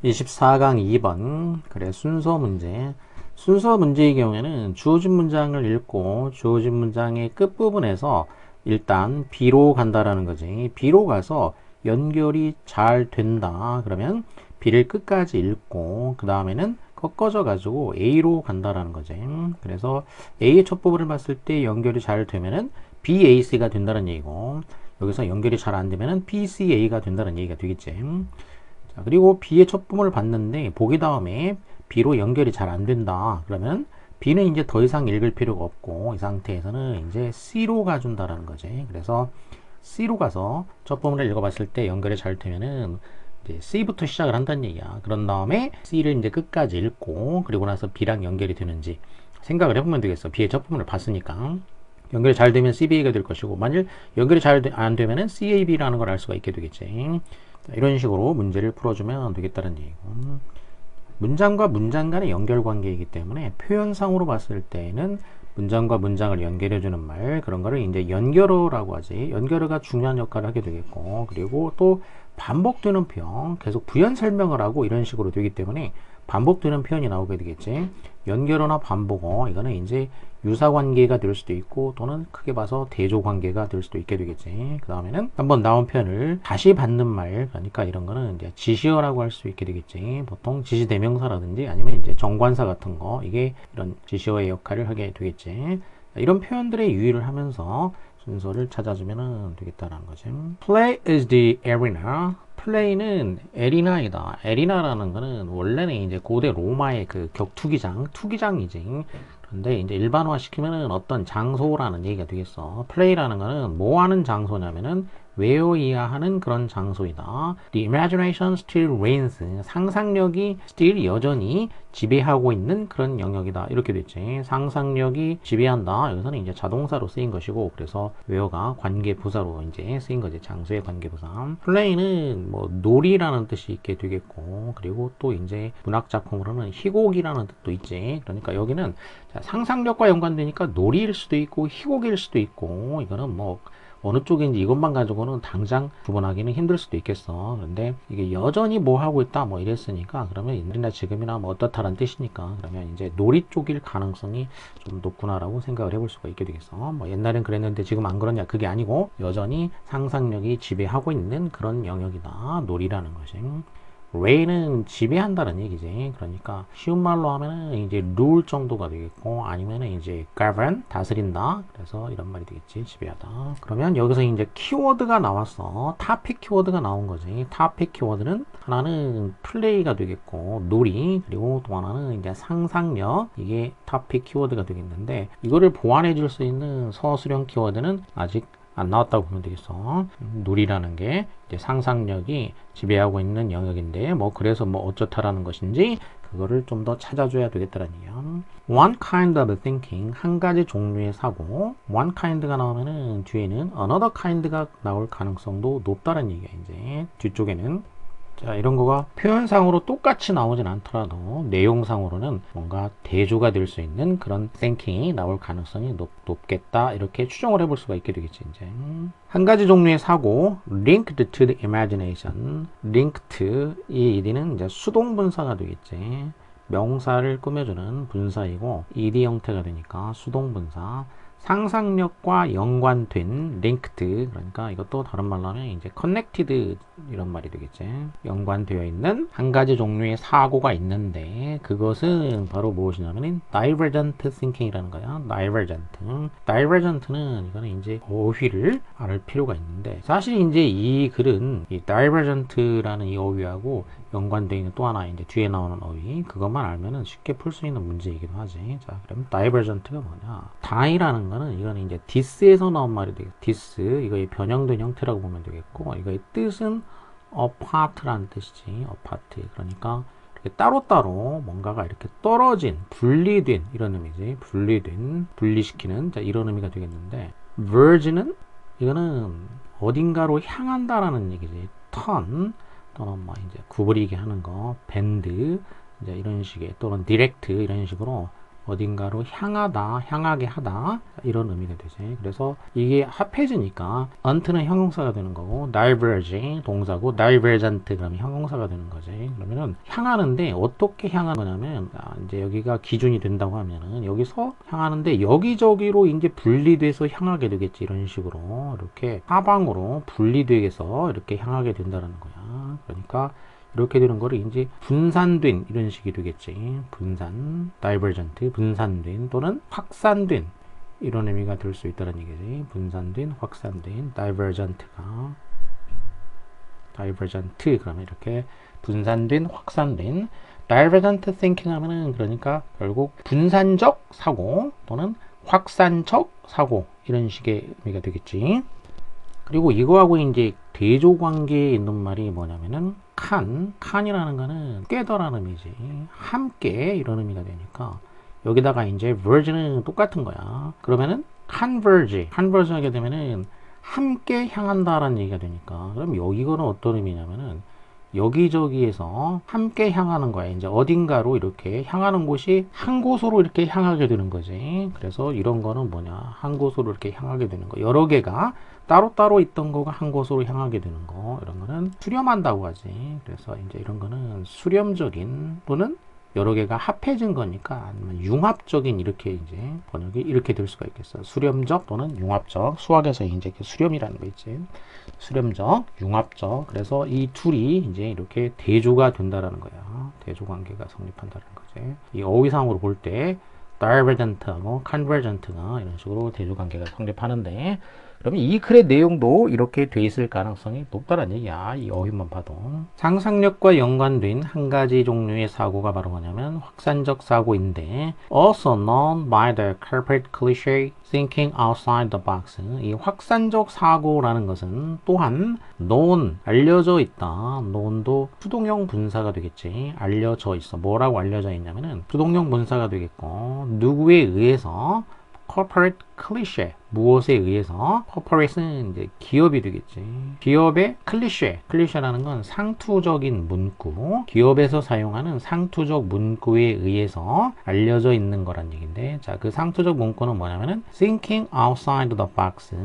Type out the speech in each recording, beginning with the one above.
24강 2번. 그래, 순서 문제. 순서 문제의 경우에는 주어진 문장을 읽고 주어진 문장의 끝부분에서 일단 B로 간다라는 거지. B로 가서 연결이 잘 된다. 그러면 B를 끝까지 읽고 그 다음에는 꺾어져 가지고 A로 간다라는 거지. 그래서 A의 첫 부분을 봤을 때 연결이 잘 되면은 BAC가 된다는 얘기고, 여기서 연결이 잘 안 되면은 BCA가 된다는 얘기가 되겠지. 자, 그리고 B의 첫 부분을 봤는데 보기 다음에 B로 연결이 잘 안 된다. 그러면 B는 이제 더 이상 읽을 필요가 없고 이 상태에서는 이제 C로 가준다라는 거지. 그래서 C로 가서 첫 부분을 읽어봤을 때 연결이 잘 되면은 이제 C부터 시작을 한다는 얘기야. 그런 다음에 C를 이제 끝까지 읽고 그리고 나서 B랑 연결이 되는지 생각을 해보면 되겠어. B의 첫 부분을 봤으니까. 연결이 잘 되면 CBA가 될 것이고, 만일 연결이 잘 안 되면은 CAB라는 걸 알 수가 있게 되겠지. 이런 식으로 문제를 풀어주면 되겠다는 얘기고, 문장과 문장 간의 연결 관계이기 때문에 표현상으로 봤을 때는 문장과 문장을 연결해주는 말, 그런 거를 이제 연결어라고 하지. 연결어가 중요한 역할을 하게 되겠고, 그리고 또 반복되는 표현, 계속 부연 설명을 하고 이런 식으로 되기 때문에 반복되는 표현이 나오게 되겠지. 연결어나 반복어, 이거는 이제 유사 관계가 될 수도 있고 또는 크게 봐서 대조 관계가 될 수도 있게 되겠지. 그 다음에는 한번 나온 표현을 다시 받는 말, 그러니까 이런 거는 이제 지시어라고 할 수 있게 되겠지. 보통 지시대명사라든지 아니면 이제 정관사 같은 거, 이게 이런 지시어의 역할을 하게 되겠지. 이런 표현들의 유의를 하면서 순서를 찾아주면 되겠다라는 거지. Play is the arena. 플레이는 에리나이다. 에리나라는 거는 원래는 이제 고대 로마의 그 격투기장, 투기장이지. 그런데 이제 일반화 시키면은 어떤 장소라는 얘기가 되겠어. 플레이라는 거는 뭐 하는 장소냐면은 외워야 하는 그런 장소이다. The imagination still reigns. 상상력이 still 여전히 지배하고 있는 그런 영역이다. 이렇게 됐지. 상상력이 지배한다. 여기서는 이제 자동사로 쓰인 것이고, 그래서 where가 관계부사로 이제 쓰인 거지. 장소의 관계부사. 플레이는 뭐 놀이라는 뜻이 있게 되겠고, 그리고 또 이제 문학 작품으로는 희곡이라는 뜻도 있지. 그러니까 여기는 상상력과 연관되니까 놀이일 수도 있고 희곡일 수도 있고, 이거는 뭐 어느 쪽인지 이것만 가지고는 당장 구분하기는 힘들 수도 있겠어. 그런데 이게 여전히 뭐 하고 있다 뭐 이랬으니까, 그러면 옛날이나 지금이나 뭐 어떻다라는 뜻이니까, 그러면 이제 놀이 쪽일 가능성이 좀 높구나라고 생각을 해볼 수가 있게 되겠어. 뭐 옛날엔 그랬는데 지금 안 그러냐, 그게 아니고 여전히 상상력이 지배하고 있는 그런 영역이다, 놀이라는 것이. reign은 지배한다는 얘기지. 그러니까 쉬운 말로 하면은 이제 rule 정도가 되겠고, 아니면은 이제 govern, 다스린다. 그래서 이런 말이 되겠지. 지배하다. 그러면 여기서 이제 키워드가 나왔어. topic 키워드가 나온 거지. topic 키워드는 하나는 플레이가 되겠고, 놀이, 그리고 또 하나는 이제 상상력. 이게 topic 키워드가 되겠는데, 이거를 보완해 줄 수 있는 서술형 키워드는 아직 안 나왔다고 보면 되겠어. 놀이라는 게 이제 상상력이 지배하고 있는 영역인데, 뭐 그래서 뭐 어쩌다라는 것인지 그거를 좀 더 찾아줘야 되겠다는 얘기야. One kind of thinking, 한 가지 종류의 사고. One kind가 나오면은 뒤에는 another kind가 나올 가능성도 높다는 얘기야. 이제 뒤쪽에는. 자, 이런 거가 표현상으로 똑같이 나오진 않더라도 내용상으로는 뭔가 대조가 될 수 있는 그런 thinking이 나올 가능성이 높겠다, 이렇게 추정을 해볼 수가 있게 되겠지. 이제 한 가지 종류의 사고, linked to the imagination. linked, 이 ed는 이제 수동분사가 되겠지. 명사를 꾸며주는 분사이고 ed 형태가 되니까 수동분사. 상상력과 연관된 linked, 그러니까 이것도 다른 말로 하면 이제 connected 이런 말이 되겠지. 연관되어 있는 한 가지 종류의 사고가 있는데, 그것은 바로 무엇이냐면 divergent thinking이라는 거야. divergent는 이거는 이제 어휘를 알 필요가 있는데, 사실 이제 이 글은 이 divergent라는 이 어휘하고 연관되어 있는 또 하나 이제 뒤에 나오는 어휘, 그것만 알면은 쉽게 풀 수 있는 문제이기도 하지. 자, 그럼 divergent가 뭐냐? die라는 거는 이거는 이제 this에서 나온 말이 되겠고, this 이거의 변형된 형태라고 보면 되겠고, 이거의 뜻은 apart라는 뜻이지. apart. 그러니까 이렇게 따로따로 뭔가가 이렇게 떨어진, 분리된 이런 의미지. 분리시키는, 자, 이런 의미가 되겠는데, verge는 이거는 어딘가로 향한다라는 얘기지. turn 또는 뭐 이제 구부리게 하는 거, bend 이제 이런 식의, 또는 direct 이런 식으로 어딘가로 향하다, 향하게 하다 이런 의미가 되지. 그래서 이게 합해지니까 unto는 형용사가 되는 거고 diverge 동사고 divergent 그러면 형용사가 되는 거지. 그러면은 향하는데 어떻게 향하는 거냐면 이제 여기가 기준이 된다고 하면은 여기서 향하는데 여기저기로 이제 분리돼서 향하게 되겠지. 이런 식으로 이렇게 사방으로 분리돼서 이렇게 향하게 된다는 거야. 그러니까 이렇게 되는 거를 이제 분산된 이런 식이 되겠지. 분산, divergent, 분산된 또는 확산된 이런 의미가 될 수 있다는 얘기지. 분산된, 확산된, divergent가 divergent 그러면 이렇게 분산된, 확산된 divergent thinking 하면은 그러니까 결국 분산적 사고 또는 확산적 사고 이런 식의 의미가 되겠지. 그리고 이거하고 이제 대조관계에 있는 말이 뭐냐면은 칸이라는 거는 깨더라는 의미지. 함께 이런 의미가 되니까 여기다가 이제 verge는 똑같은 거야. 그러면은 converge 하게 되면은 함께 향한다라는 얘기가 되니까 그럼 여기거는 어떤 의미냐면은 여기저기에서 함께 향하는 거야. 이제 어딘가로 이렇게 향하는 곳이 한 곳으로 이렇게 향하게 되는 거지. 그래서 이런 거는 뭐냐? 한 곳으로 이렇게 향하게 되는 거. 여러 개가 따로따로 있던 거가 한 곳으로 향하게 되는 거. 이런 거는 수렴한다고 하지. 그래서 이제 이런 거는 수렴적인 또는 여러 개가 합해진 거니까 아니면 융합적인 이렇게 이제 번역이 이렇게 될 수가 있겠어. 수렴적 또는 융합적. 수학에서 이제 수렴이라는 거 있지. 수렴적, 융합적. 그래서 이 둘이 이제 이렇게 대조가 된다라는 거야. 대조 관계가 성립한다는 거지. 이 어휘상으로 볼 때 divergent하고 convergent가 이런 식으로 대조 관계가 성립하는데 그러면 이 글의 내용도 이렇게 돼 있을 가능성이 높다는 얘기야. 이 어휘만 봐도. 상상력과 연관된 한 가지 종류의 사고가 바로 뭐냐면 확산적 사고인데 also known by the corporate cliché thinking outside the box. 이 확산적 사고라는 것은 또한 known, 알려져 있다. known도 수동형 분사가 되겠지. 알려져 있어. 뭐라고 알려져 있냐면은 수동형 분사가 되겠고 누구에 의해서 corporate cliché 무엇에 의해서 corporate는 이제 기업이 되겠지. 기업의 클리셰라는 건 상투적인 문구, 기업에서 사용하는 상투적 문구에 의해서 알려져 있는 거란 얘기인데, 자, 그 상투적 문구는 뭐냐면은 thinking outside the box.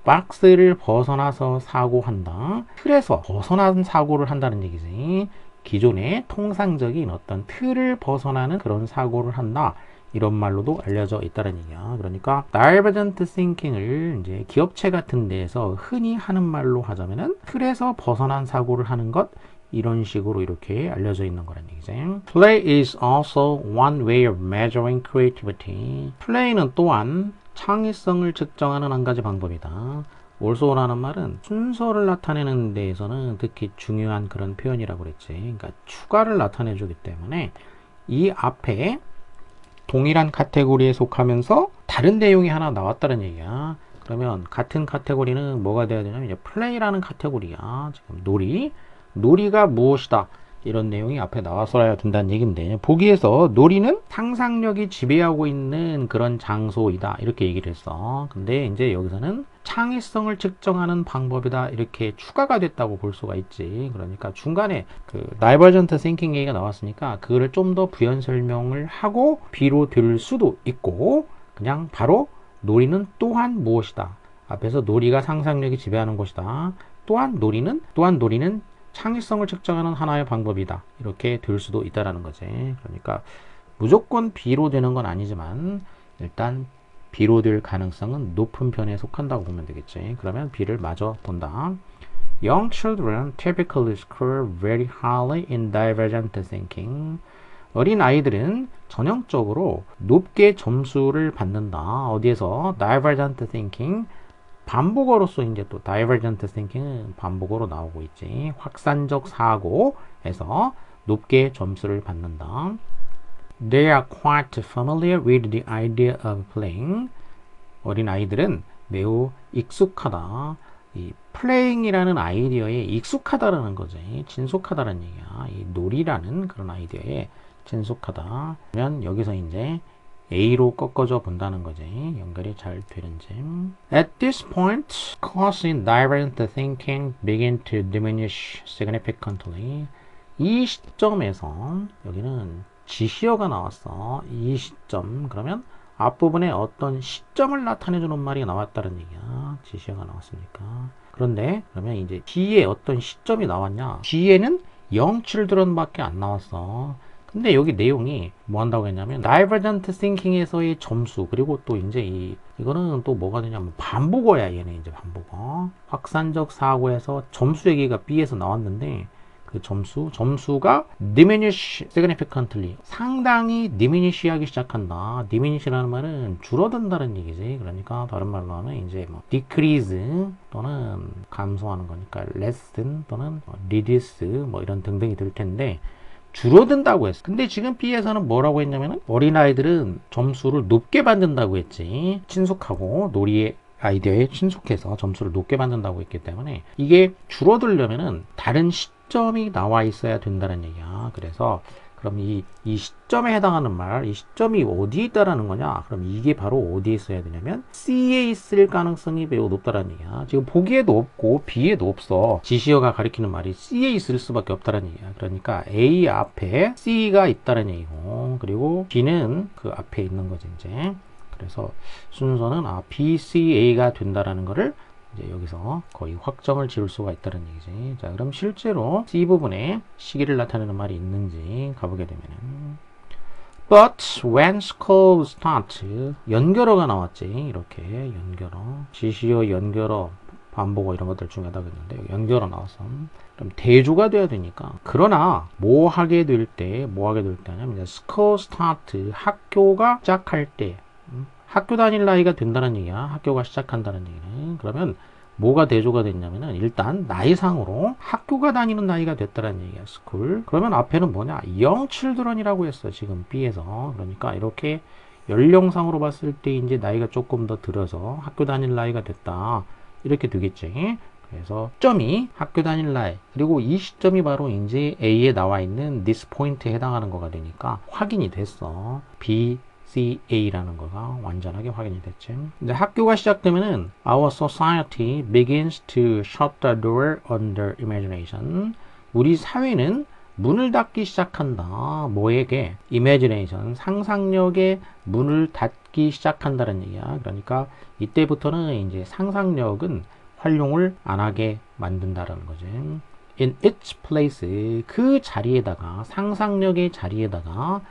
박스를 벗어나서 사고한다. 틀에서 벗어난 사고를 한다는 얘기지. 기존의 통상적인 어떤 틀을 벗어나는 그런 사고를 한다. 이런 말로도 알려져 있다는 얘기야. 그러니까 divergent thinking을 이제 기업체 같은 데에서 흔히 하는 말로 하자면은 틀에서 벗어난 사고를 하는 것 이런 식으로 이렇게 알려져 있는 거란 얘기지. Play is also one way of measuring creativity. play는 또한 창의성을 측정하는 한 가지 방법이다. also라는 말은 순서를 나타내는 데에서는 특히 중요한 그런 표현이라고 그랬지. 그러니까 추가를 나타내 주기 때문에 이 앞에 동일한 카테고리에 속하면서 다른 내용이 하나 나왔다는 얘기야. 그러면 같은 카테고리는 뭐가 돼야 되냐면 이제 플레이라는 카테고리야. 지금 놀이가 무엇이다. 이런 내용이 앞에 나와서야 된다는 얘기인데 보기에서 놀이는 상상력이 지배하고 있는 그런 장소이다. 이렇게 얘기를 했어. 근데 이제 여기서는 창의성을 측정하는 방법이다. 이렇게 추가가 됐다고 볼 수가 있지. 그러니까 중간에 그 divergent thinking 얘기가 나왔으니까 그거를 좀 더 부연 설명을 하고 B로 들 수도 있고 그냥 바로 놀이는 또한 무엇이다. 앞에서 놀이가 상상력이 지배하는 것이다. 또한 놀이는 창의성을 측정하는 하나의 방법이다. 이렇게 될 수도 있다라는 거지. 그러니까 무조건 B로 되는 건 아니지만 일단 B로 될 가능성은 높은 편에 속한다고 보면 되겠지. 그러면 B를 마저 본다. Young children typically score very highly in divergent thinking. 어린 아이들은 전형적으로 높게 점수를 받는다. 어디에서? divergent thinking. 반복어로서 이제 또 divergent thinking은 반복어로 나오고 있지. 확산적 사고에서 높게 점수를 받는다. They are quite familiar with the idea of playing. 어린 아이들은 매우 익숙하다. 이 playing이라는 아이디어에 익숙하다라는 거지. 친숙하다라는 얘기야. 이 놀이라는 그런 아이디어에 친숙하다. 그러면 여기서 이제 A로 꺾어져 본다는 거지. 연결이 잘 되는지. At this point, costs in divergent thinking begin to diminish significantly. 이 시점에서 여기는 지시어가 나왔어. 이 시점. 그러면 앞부분에 어떤 시점을 나타내주는 말이 나왔다는 얘기야. 지시어가 나왔으니까. 그런데 그러면 이제 뒤에 어떤 시점이 나왔냐? 뒤에는 0 children밖에 안 나왔어. 근데 여기 내용이 뭐 한다고 했냐면 divergent thinking에서의 점수, 그리고 또 이제 이거는 또 뭐가 되냐면 반복어야. 얘네 이제 반복어. 확산적 사고에서 점수 얘기가 B에서 나왔는데 그 점수가 diminish significantly, 상당히 diminish 하기 시작한다. diminish라는 말은 줄어든다는 얘기지. 그러니까 다른 말로 하면 이제 뭐 decrease 또는 감소하는 거니까 lessen 또는 reduce 뭐 이런 등등이 될 텐데 줄어든다고 했어. 근데 지금 B에서는 뭐라고 했냐면은 어린아이들은 점수를 높게 받는다고 했지. 친숙하고 놀이의 아이디어에 친숙해서 점수를 높게 받는다고 했기 때문에 이게 줄어들려면은 다른 시점이 나와 있어야 된다는 얘기야. 그래서 그럼 이 시점에 해당하는 말, 이 시점이 어디에 있다라는 거냐? 그럼 이게 바로 어디에 있어야 되냐면 C에 있을 가능성이 매우 높다라는 얘기야. 지금 보기에도 없고 B에도 없어. 지시어가 가리키는 말이 C에 있을 수밖에 없다라는 얘기야. 그러니까 A 앞에 C가 있다는 얘기고, 그리고 B는 그 앞에 있는 거지 이제. 그래서 순서는 B, C, A가 된다라는 거를 이제 여기서 거의 확정을 지을 수가 있다는 얘기지. 자, 그럼 실제로 C 부분에 시기를 나타내는 말이 있는지 가보게 되면은 But when school starts, 연결어가 나왔지. 이렇게 연결어, 지시어, 연결어, 반복어 이런 것들 중에 하다가 있는데 연결어 나왔어. 그럼 대조가 돼야 되니까. 그러나 뭐 하게 될 때 하냐면 school start, 학교가 시작할 때, 학교 다닐 나이가 된다는 얘기야. 학교가 시작한다는 얘기는. 그러면 뭐가 대조가 됐냐면은 일단 나이상으로 학교가 다니는 나이가 됐다는 얘기야. 스쿨. 그러면 앞에는 뭐냐? young children이라고 했어. 지금 B에서. 그러니까 이렇게 연령상으로 봤을 때 이제 나이가 조금 더 들어서 학교 다닐 나이가 됐다. 이렇게 되겠지. 그래서 시점이 학교 다닐 나이, 그리고 이 시점이 바로 이제 A에 나와 있는 this point에 해당하는 거가 되니까 확인이 됐어. B, C, A라는 거가 완전하게 확인이 됐지. 이제 학교가 시작되면은 our society begins to shut the door on their imagination. 우리 사회는 문을 닫기 시작한다. 뭐에게? imagination, 상상력에 문을 닫기 시작한다는 얘기야. 그러니까 이때부터는 이제 상상력은 활용을 안 하게 만든다라는 거지. In its place, 그 자리에다가, 상상력의 자리에다가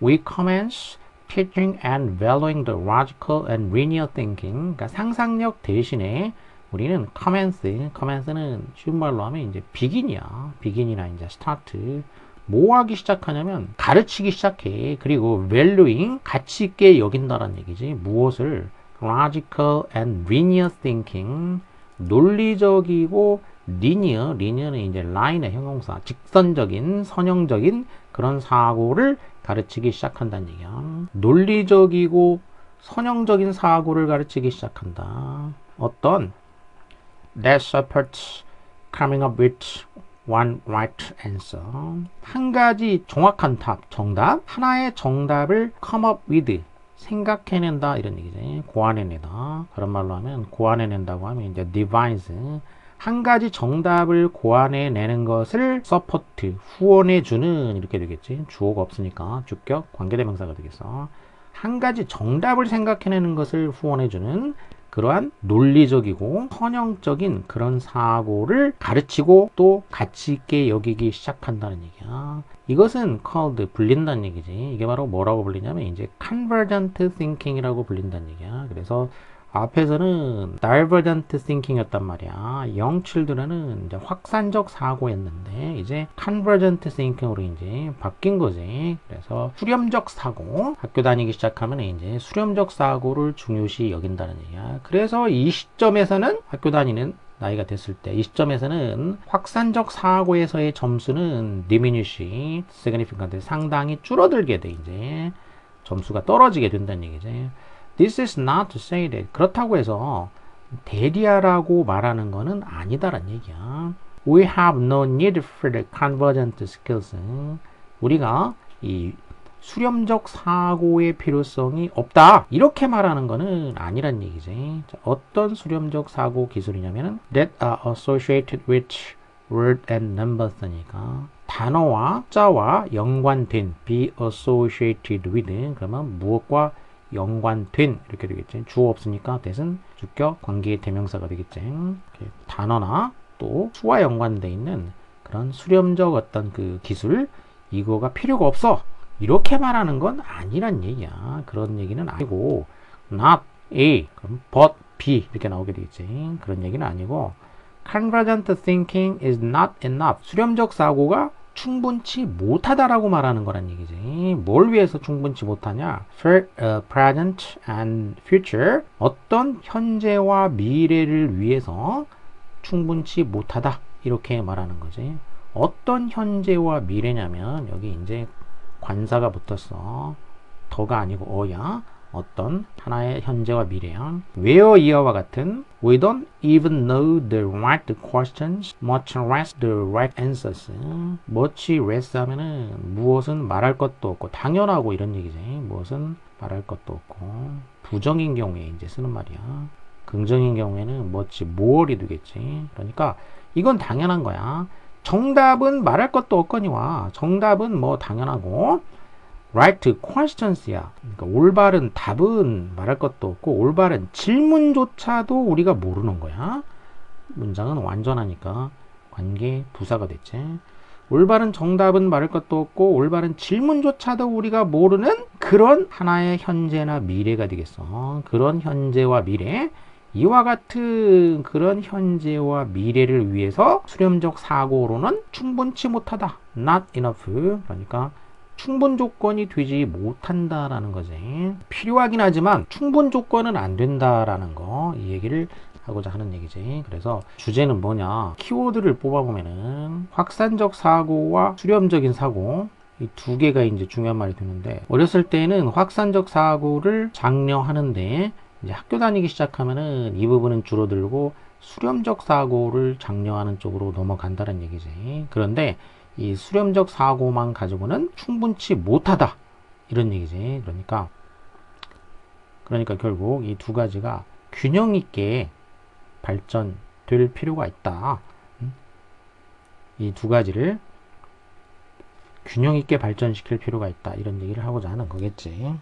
we commence teaching and valuing the logical and linear thinking. 그러니까 상상력 대신에 우리는 commence는 쉬운 말로 하면 이제 begin이나 이제 start. 뭐 하기 시작하냐면 가르치기 시작해. 그리고 valuing, 가치 있게 여긴다라는 얘기지. 무엇을? logical and linear thinking, 논리적이고 linear는 이제 line의 형용사, 직선적인, 선형적인 그런 사고를 가르치기 시작한다는 얘기야. 논리적이고 선형적인 사고를 가르치기 시작한다. 어떤? That supports coming up with one right answer. 한 가지 정확한 답, 정답, 하나의 정답을 come up with, 생각해낸다 이런 얘기지. 고안해내다. 그런 말로 하면 고안해낸다고 하면 이제 devise, 한 가지 정답을 고안해내는 것을 support, 후원해주는 이렇게 되겠지. 주어가 없으니까 주격 관계대명사가 되겠어. 한 가지 정답을 생각해내는 것을 후원해주는 그러한 논리적이고 선형적인 그런 사고를 가르치고 또 가치 있게 여기기 시작한다는 얘기야. 이것은 called, 불린다는 얘기지. 이게 바로 뭐라고 불리냐면 이제 convergent thinking이라고 불린다는 얘기야. 그래서 앞에서는 divergent thinking이었단 말이야. young children은 이제 확산적 사고였는데 이제 convergent thinking으로 이제 바뀐 거지. 그래서 수렴적 사고, 학교 다니기 시작하면 이제 수렴적 사고를 중요시 여긴다는 얘기야. 그래서 이 시점에서는 학교 다니는 나이가 됐을 때 이 시점에서는 확산적 사고에서의 점수는 diminish, significant, 상당히 줄어들게 돼. 이제 점수가 떨어지게 된다는 얘기지. This is not to say that, 그렇다고 해서 대리하라고 말하는 거는 아니다라는 얘기야. We have no need for the convergent skills. 우리가 이 수렴적 사고의 필요성이 없다, 이렇게 말하는 거는 아니란 얘기지. 자, 어떤 수렴적 사고 기술이냐면 that are associated with word and numbers니까 단어와 자와 연관된 be associated with 그러면 무엇과 연관된 이렇게 되겠지. 주어 없으니까 that은 주격 관계의 대명사가 되겠지. 이렇게 단어나 또 수와 연관되어 있는 그런 수렴적 어떤 그 기술 이거가 필요가 없어. 이렇게 말하는 건 아니란 얘기야. 그런 얘기는 아니고 not A 그럼 but B 이렇게 나오게 되겠지. 그런 얘기는 아니고 convergent thinking is not enough. 수렴적 사고가 충분치 못하다라고 말하는 거란 얘기지. 뭘 위해서 충분치 못하냐? For present and future. 어떤 현재와 미래를 위해서 충분치 못하다. 이렇게 말하는 거지. 어떤 현재와 미래냐면 여기 이제 관사가 붙었어. 더가 아니고 어야. 어떤 하나의 현재와 미래야. where 이하와 같은 we don't even know the right questions, much less the right answers. much less 하면은 무엇은 말할 것도 없고 당연하고 이런 얘기지. 무엇은 말할 것도 없고 부정인 경우에 이제 쓰는 말이야. 긍정인 경우에는 much more이 되겠지. 그러니까 이건 당연한 거야. 정답은 말할 것도 없거니와 정답은 뭐 당연하고 right questions야. 그러니까 올바른 답은 말할 것도 없고 올바른 질문조차도 우리가 모르는 거야. 문장은 완전하니까 관계 부사가 됐지. 올바른 정답은 말할 것도 없고 올바른 질문조차도 우리가 모르는 그런 하나의 현재나 미래가 되겠어. 그런 현재와 미래. 이와 같은 그런 현재와 미래를 위해서 수렴적 사고로는 충분치 못하다. not enough. 그러니까 충분 조건이 되지 못한다라는 거지. 필요하긴 하지만 충분 조건은 안 된다라는 거, 이 얘기를 하고자 하는 얘기지. 그래서 주제는 뭐냐? 키워드를 뽑아보면은 확산적 사고와 수렴적인 사고, 이 두 개가 이제 중요한 말이 되는데, 어렸을 때는 확산적 사고를 장려하는데 이제 학교 다니기 시작하면은 이 부분은 줄어들고 수렴적 사고를 장려하는 쪽으로 넘어간다는 얘기지. 그런데 이 수렴적 사고만 가지고는 충분치 못하다 이런 얘기지. 그러니까 결국 이 두 가지가 균형 있게 발전될 필요가 있다. 이 두 가지를 균형 있게 발전시킬 필요가 있다 이런 얘기를 하고자 하는 거겠지.